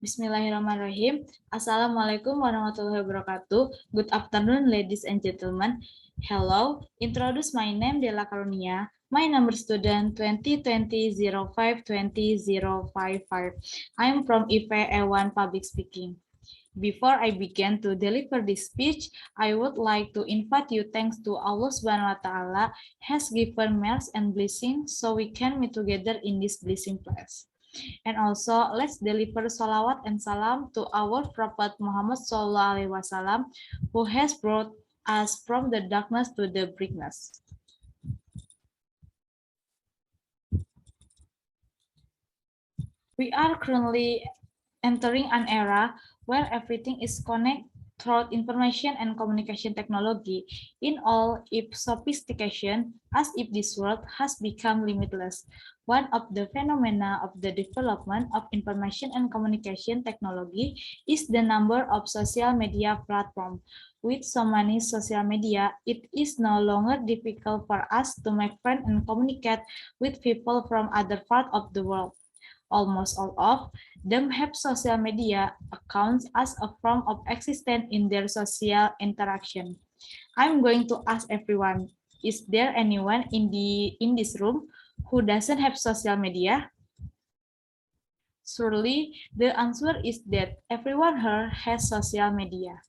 Bismillahirrahmanirrahim. Assalamualaikum warahmatullahi wabarakatuh. Good afternoon, ladies and gentlemen. Hello, introduce my name Della Karunia. My number student 2020-05-20055. I am from IPE A1 Public Speaking. Before I begin to deliver this speech, I would like to invite you thanks to Allah Subhanahu wa Ta'ala has given mercy and blessing so we can meet together in this blessing place. And also, let's deliver salawat and salam to our Prophet Muhammad SAW, who has brought us from the darkness to the brightness. We are currently entering an era where everything is connected through information and communication technology in all its sophistication, as if this world has become limitless. One of the phenomena of the development of information and communication technology is the number of social media platforms. With so many social media, it is no longer difficult for us to make friends and communicate with people from other parts of the world. Almost all of them have social media accounts as a form of existence in their social interaction. I'm going to ask everyone, is there anyone in this room who doesn't have social media? Surely the answer is that everyone here has social media.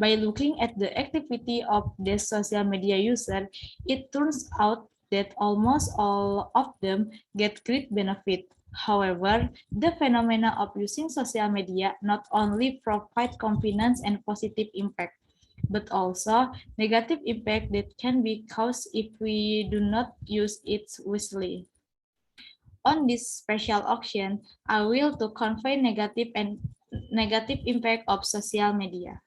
By looking at the activity of the social media user, it turns out that almost all of them get great benefit. However, the phenomena of using social media not only provide convenience and positive impact, but also negative impact that can be caused if we do not use it wisely. On this special auction, I will to convey negative impact of social media.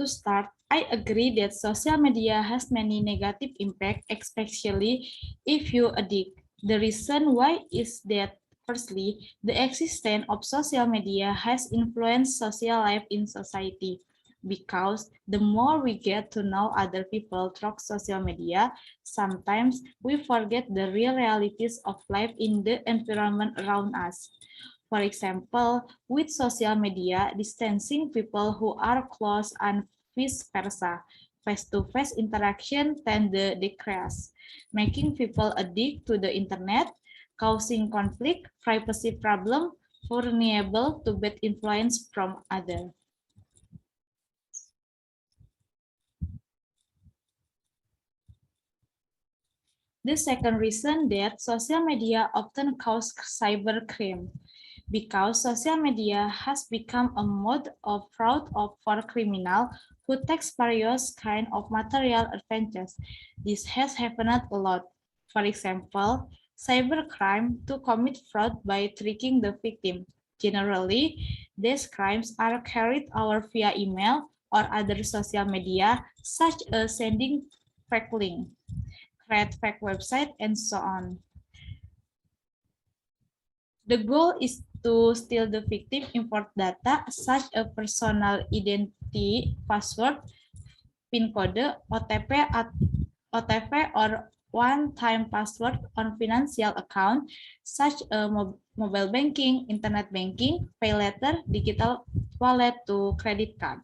To start, I agree that social media has many negative impact, especially if you addict. The reason why is that firstly, the existence of social media has influenced social life in society. Because the more we get to know other people through social media, sometimes we forget the real realities of life in the environment around us. For example, with social media, distancing people who are close and vice versa. Face-to-face interaction tend to decrease, making people addict to the internet, causing conflict, privacy problem, vulnerable to bad influence from others. The second reason that social media often cause cybercrime, because social media has become a mode of fraud for criminals who takes various kind of material advantages. This has happened a lot. For example, cybercrime to commit fraud by tricking the victim. Generally, these crimes are carried out via email or other social media, such as sending fake link, create fake website, and so on. The goal is to steal the victim import data such as personal identity, password, PIN code, OTP or one-time password on financial account such as mobile banking, internet banking, pay letter, digital wallet to credit card.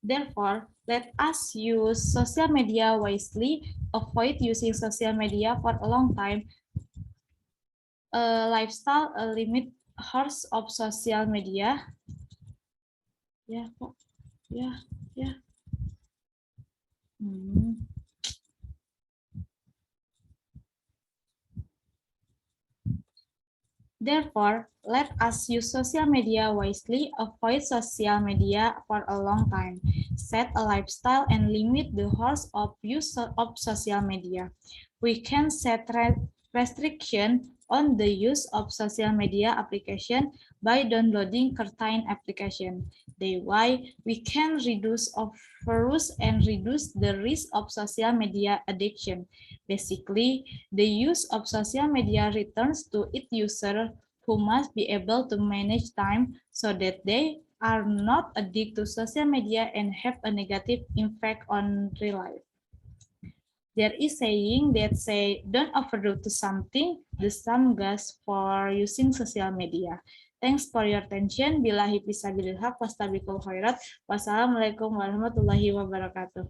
Therefore, let us use social media wisely, avoid using social media for a long time, lifestyle, a limit hours of social media. Ya, kok. Ya. Therefore, let us use social media wisely, avoid social media for a long time, set a lifestyle and limit the hours of use of social media. We can set restriction on the use of social media application by downloading certain application. That's why we can reduce overuse and reduce the risk of social media addiction. Basically, the use of social media returns to its user who must be able to manage time so that they are not addicted to social media and have a negative impact on real life. There is saying that say don't overdo to something, the same goes for using social media. Thanks for your attention. Billahi fisabilillah, wastabiqul khairat. Wassalamualaikum warahmatullahi wabarakatuh.